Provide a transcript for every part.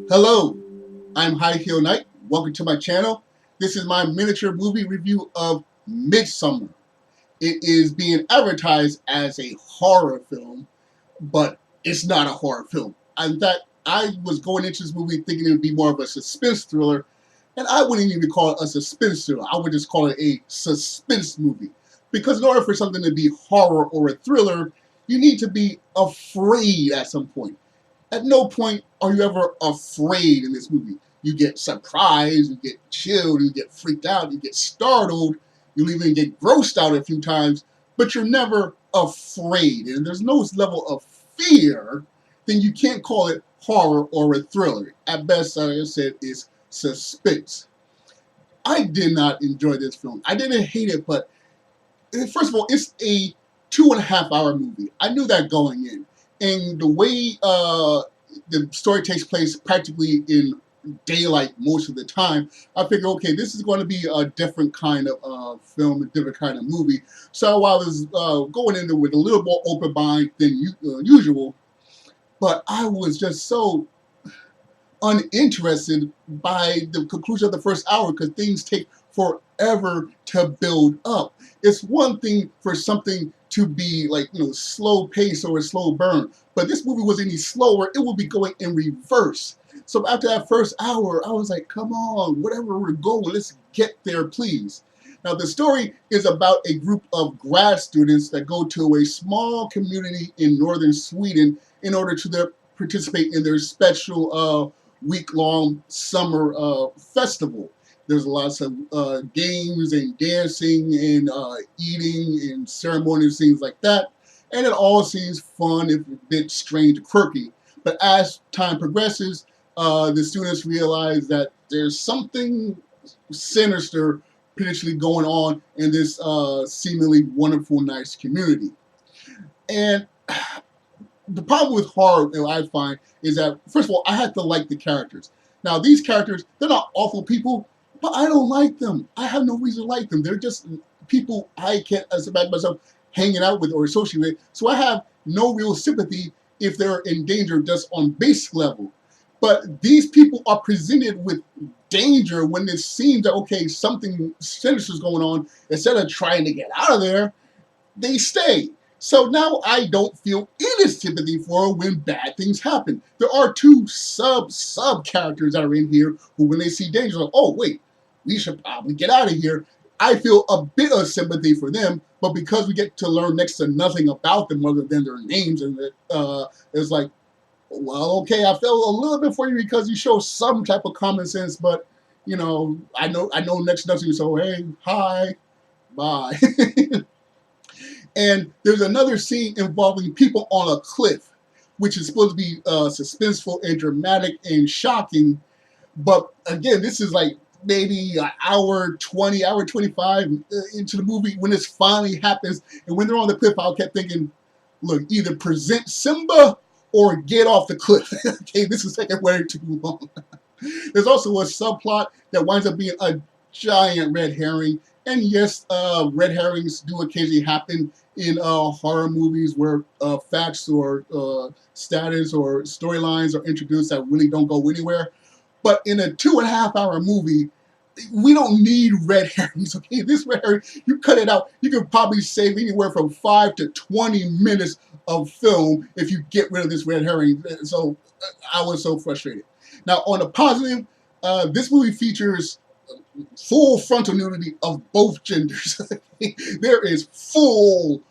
Hello, I'm High Heel Knight. Welcome to my channel. This is my miniature movie review of Midsommar. It is being advertised as a horror film, but it's not a horror film. In fact, I was going into this movie thinking it would be more of a suspense thriller, and I wouldn't even call it a suspense thriller. I would just call it a suspense movie. Because in order for something to be horror or a thriller, you need to be afraid at some point. At no point are you ever afraid in this movie. You get surprised, you get chilled, you get freaked out, you get startled, you'll even get grossed out a few times, but you're never afraid. And there's no level of fear, then you can't call it horror or a thriller. At best, like I said, it's suspense. I did not enjoy this film. I didn't hate it, but first of all, it's a 2.5-hour movie. I knew that going in. And the way the story takes place practically in daylight most of the time, I figured, okay, this is going to be a different kind of film, a different kind of movie. So I was going into it with a little more open mind than usual, but I was just so uninterested by the conclusion of the first hour because things take forever to build up. It's one thing for something to be like, slow pace or a slow burn, but this movie was any slower, it would be going in reverse. So after that first hour, I was like, come on, whatever we're going, let's get there, please. Now, the story is about a group of grad students that go to a small community in northern Sweden in order to participate in their special week-long summer festival. There's lots of games and dancing and eating and ceremonies, things like that. And it all seems fun, if a bit strange and quirky. But as time progresses, the students realize that there's something sinister potentially going on in this seemingly wonderful, nice community. And the problem with horror, I find, is that, first of all, I have to like the characters. Now, these characters, they're not awful people, but I don't like them. I have no reason to like them. They're just people I can't imagine myself hanging out with or associating with. So I have no real sympathy if they're in danger just on basic level. But these people are presented with danger when it seems that, okay, something sinister is going on. Instead of trying to get out of there, they stay. So now I don't feel any sympathy for when bad things happen. There are two sub characters that are in here who, when they see danger, are like, oh wait, we should probably get out of here. I feel a bit of sympathy for them, but because we get to learn next to nothing about them other than their names, and it's like, well, okay, I felt a little bit for you because you show some type of common sense, but I know next to nothing, so hey, hi, bye. And there's another scene involving people on a cliff, which is supposed to be suspenseful and dramatic and shocking. But again, this is like maybe an hour 20, hour 25 into the movie when this finally happens. And when they're on the cliff, I kept thinking, look, either present Simba or get off the cliff. Okay, this is taking way too long. There's also a subplot that winds up being a giant red herring. And yes, red herrings do occasionally happen in horror movies where facts or status or storylines are introduced that really don't go anywhere. But in a 2.5-hour movie, we don't need red herrings, okay? This red herring, you cut it out, you could probably save anywhere from 5 to 20 minutes of film if you get rid of this red herring. So I was so frustrated. Now, on a positive, this movie features full frontal nudity of both genders. There is full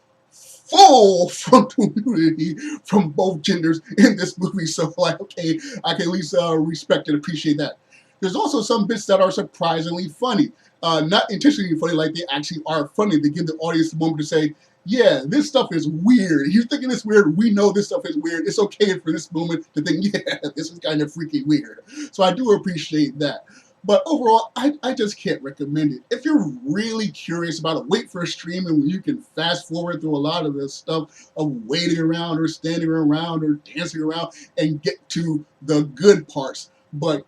frontal nudity from both genders in this movie. So, like, okay, I can at least respect and appreciate that. There's also some bits that are surprisingly funny. Not intentionally funny, like they actually are funny. They give the audience the moment to say, yeah, this stuff is weird. You're thinking it's weird. We know this stuff is weird. It's okay for this moment to think, yeah, this is kind of freaky weird. So I do appreciate that. But overall, I just can't recommend it. If you're really curious about it, wait for a streaming where you can fast forward through a lot of the stuff of waiting around or standing around or dancing around and get to the good parts. But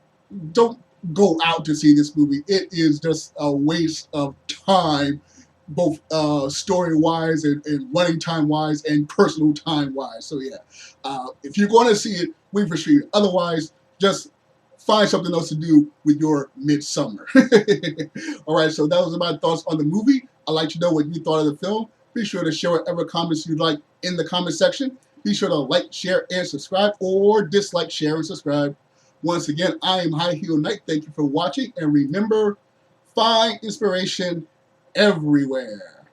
don't go out to see this movie. It is just a waste of time, both story-wise and running time-wise and personal time-wise. So yeah, if you're going to see it, wait for streaming. Otherwise, just find something else to do with your midsummer. All right, so that was my thoughts on the movie. I'd like to know what you thought of the film. Be sure to share whatever comments you'd like in the comment section. Be sure to like, share, and subscribe, or dislike, share, and subscribe. Once again, I am High Heel Knight. Thank you for watching, and remember, find inspiration everywhere.